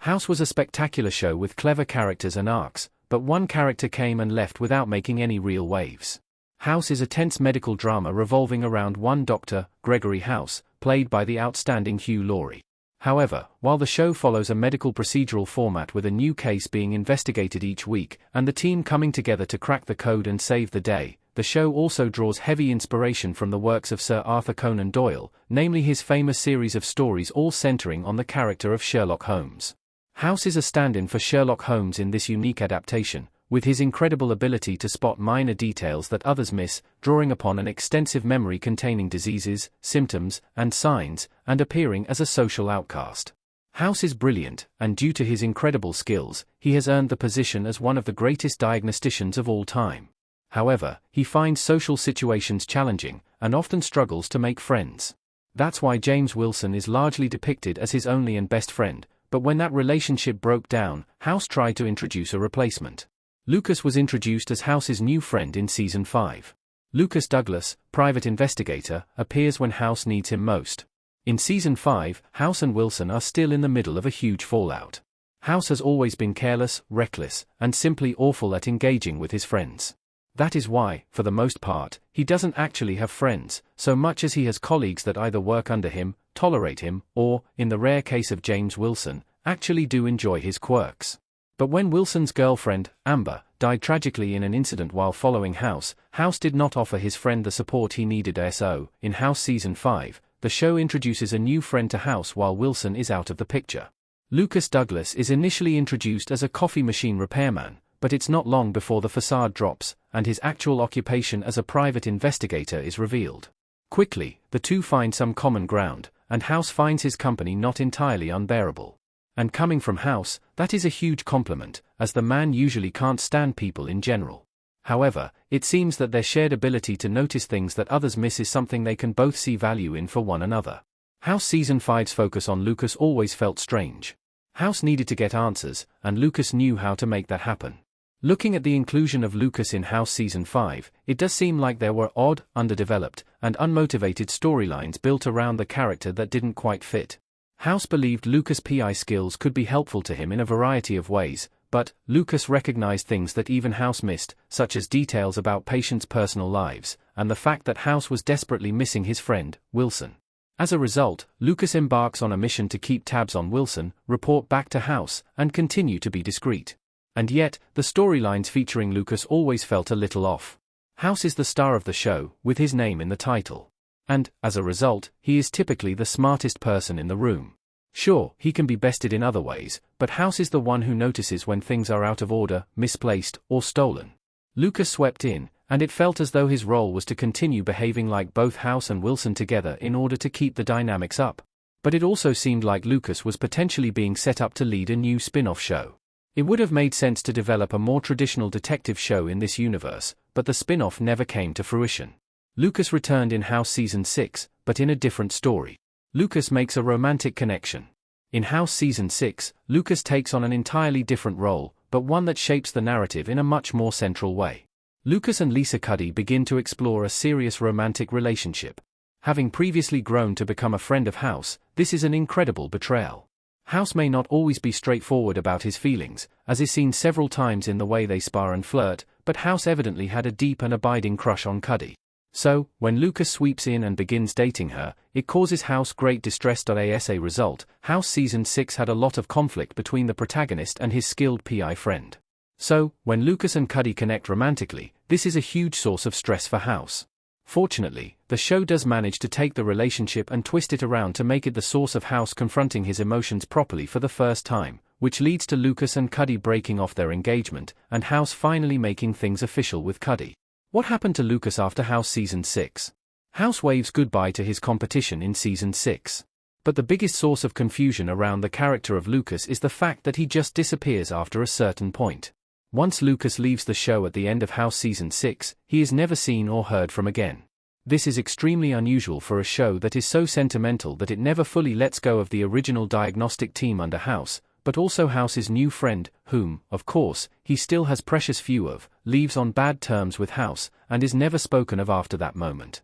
House was a spectacular show with clever characters and arcs, but one character came and left without making any real waves. House is a tense medical drama revolving around one doctor, Gregory House, played by the outstanding Hugh Laurie. However, while the show follows a medical procedural format with a new case being investigated each week, and the team coming together to crack the code and save the day, the show also draws heavy inspiration from the works of Sir Arthur Conan Doyle, namely his famous series of stories all centering on the character of Sherlock Holmes. House is a stand-in for Sherlock Holmes in this unique adaptation, with his incredible ability to spot minor details that others miss, drawing upon an extensive memory containing diseases, symptoms, and signs, and appearing as a social outcast. House is brilliant, and due to his incredible skills, he has earned the position as one of the greatest diagnosticians of all time. However, he finds social situations challenging, and often struggles to make friends. That's why James Wilson is largely depicted as his only and best friend, but when that relationship broke down, House tried to introduce a replacement. Lucas was introduced as House's new friend in Season 5. Lucas Douglas, private investigator, appears when House needs him most. In Season 5, House and Wilson are still in the middle of a huge fallout. House has always been careless, reckless, and simply awful at engaging with his friends. That is why, for the most part, he doesn't actually have friends, so much as he has colleagues that either work under him, tolerate him, or, in the rare case of James Wilson, actually do enjoy his quirks. But when Wilson's girlfriend, Amber, died tragically in an incident while following House, House did not offer his friend the support he needed. So, in House Season 5, the show introduces a new friend to House while Wilson is out of the picture. Lucas Douglas is initially introduced as a coffee machine repairman, but it's not long before the facade drops, and his actual occupation as a private investigator is revealed. Quickly, the two find some common ground, and House finds his company not entirely unbearable. And coming from House, that is a huge compliment, as the man usually can't stand people in general. However, it seems that their shared ability to notice things that others miss is something they can both see value in for one another. House Season 5's focus on Lucas always felt strange. House needed to get answers, and Lucas knew how to make that happen. Looking at the inclusion of Lucas in House Season 5, it does seem like there were odd, underdeveloped, and unmotivated storylines built around the character that didn't quite fit. House believed Lucas' PI skills could be helpful to him in a variety of ways, but Lucas recognized things that even House missed, such as details about patients' personal lives, and the fact that House was desperately missing his friend, Wilson. As a result, Lucas embarks on a mission to keep tabs on Wilson, report back to House, and continue to be discreet. And yet, the storylines featuring Lucas always felt a little off. House is the star of the show, with his name in the title. And, as a result, he is typically the smartest person in the room. Sure, he can be bested in other ways, but House is the one who notices when things are out of order, misplaced, or stolen. Lucas swept in, and it felt as though his role was to continue behaving like both House and Wilson together in order to keep the dynamics up. But it also seemed like Lucas was potentially being set up to lead a new spin-off show. It would have made sense to develop a more traditional detective show in this universe, but the spin-off never came to fruition. Lucas returned in House Season 6, but in a different story. Lucas makes a romantic connection. In House Season 6, Lucas takes on an entirely different role, but one that shapes the narrative in a much more central way. Lucas and Lisa Cuddy begin to explore a serious romantic relationship. Having previously grown to become a friend of House, this is an incredible betrayal. House may not always be straightforward about his feelings, as is seen several times in the way they spar and flirt, but House evidently had a deep and abiding crush on Cuddy. So, when Lucas sweeps in and begins dating her, it causes House great distress. As a result, House Season 6 had a lot of conflict between the protagonist and his skilled PI friend. So, when Lucas and Cuddy connect romantically, this is a huge source of stress for House. Fortunately, the show does manage to take the relationship and twist it around to make it the source of House confronting his emotions properly for the first time, which leads to Lucas and Cuddy breaking off their engagement, and House finally making things official with Cuddy. What happened to Lucas after House Season 6? House waves goodbye to his competition in Season 6. But the biggest source of confusion around the character of Lucas is the fact that he just disappears after a certain point. Once Lucas leaves the show at the end of House Season 6, he is never seen or heard from again. This is extremely unusual for a show that is so sentimental that it never fully lets go of the original diagnostic team under House, but also House's new friend, whom, of course, he still has precious few of, leaves on bad terms with House, and is never spoken of after that moment.